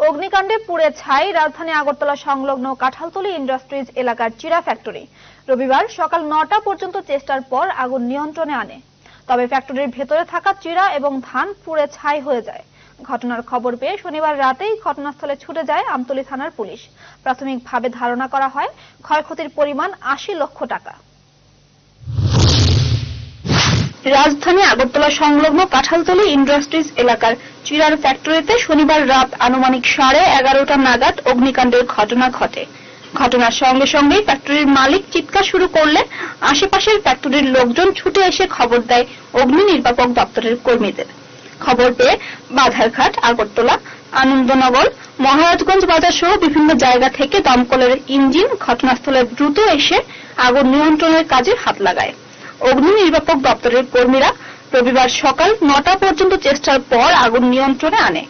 অগ্নিকাণ্ডে পুড়ে ছাই রাজধানী আগরতলা সংলগ্ন কাঁঠালতলী ইন্ডাস্ট্রিজ এলাকার চিরা ফ্যাক্টরি। রবিবার সকাল ৯টা পর্যন্ত চেষ্টার পর আগুন নিয়ন্ত্রণে আনে। তবে ফ্যাক্টরির ভেতরে থাকা চিরা এবং ধান পুড়ে ছাই হয়ে যায়। ঘটনার খবর পেয়ে শনিবার রাতেই ঘটনাস্থলে ছুটে যায় আমতলী থানার পুলিশ। প্রাথমিকভাবে ধারণা করা হয় ক্ষয়ক্ষতির পরিমাণ ৮০ লক্ষ টাকা। রাজধানী আগরতলা সংলগ্ন কাঁঠালতলী ইন্ডাস্ট্রিজ এলাকার চিরার ফ্যাক্টরিতে শনিবার রাত আনুমানিক 11:30টা নাগাদ অগ্নিকাণ্ডের ঘটনা ঘটে। ঘটনার সঙ্গে সঙ্গেই ফ্যাক্টরির মালিক চিৎকার শুরু করলে আশেপাশের ফ্যাক্টরির লোকজন ছুটে এসে খবর দেয় অগ্নি নির্বাপক দপ্তরের কর্মীদের। খবর পেয়ে বাধারঘাট, আগরতলা, আনন্দনগর, মহারাজগঞ্জ বাজার সহ বিভিন্ন জায়গা থেকে দমকলের ইঞ্জিন ঘটনাস্থলে দ্রুত এসে আগুন নিয়ন্ত্রণের কাজে হাত লাগায়। অগ্নি নির্বাপক দপ্তরের কর্মীরা রবিবার সকাল ৯টা পর্যন্ত চেষ্টার পর আগুন নিয়ন্ত্রণে আনে।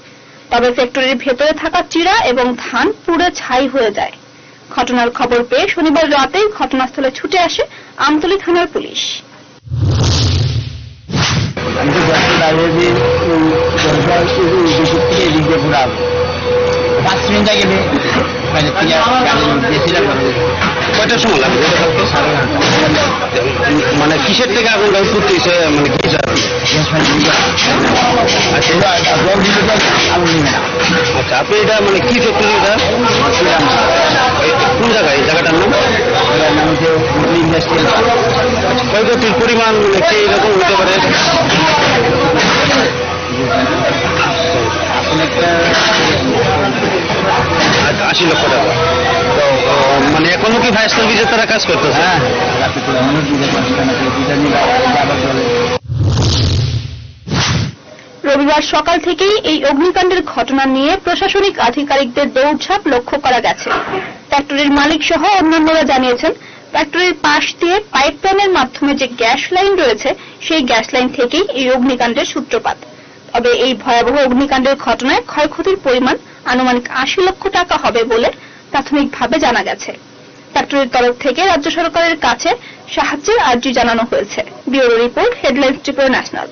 তবে ফ্যাক্টরির ভেতরে থাকা চিরা এবং ধান পুড়ে ছাই হয়ে যায়। ঘটনার খবর পেয়ে শনিবার রাতেই ঘটনাস্থলে ছুটে আসে আমতলী থানার পুলিশ। কয়টার সময় লাগবে? মানে কিসের থেকে আগুন করতেছে? মানে কি আচ্ছা, আপনি এটা মানে কি ফ্যাক্টরি? এটা কোন জায়গায়? জায়গাটার নাম ক্ষয়ক্ষতির পরিমাণ কি এরকম হতে পারে? ৮০ লক্ষ টাকা। মানে এখনো কি ফায়ার সার্ভিসের তারা কাজ করতেছে? রবিবার সকাল থেকেই এই অগ্নিকাণ্ডের ঘটনা নিয়ে প্রশাসনিক আধিকারিকদের দৌড়ঝাঁপ লক্ষ্য করা গেছে। ফ্যাক্টরির মালিক সহ অন্যান্যরা জানিয়েছেন, ফ্যাক্টরির পাশ দিয়ে পাইপলাইনের মাধ্যমে যে গ্যাস লাইন রয়েছে সেই গ্যাস লাইন থেকেই এই অগ্নিকাণ্ডের সূত্রপাত। তবে এই ভয়াবহ অগ্নিকাণ্ডের ঘটনায় ক্ষয়ক্ষতির পরিমাণ আনুমানিক ৮০ লক্ষ টাকা হবে বলে প্রাথমিকভাবে জানা গেছে। ফ্যাক্টরির তরফ থেকে রাজ্য সরকারের কাছে সাহায্যের আর্জি জানানো হয়েছে। Bureau report, headlines Tripura national.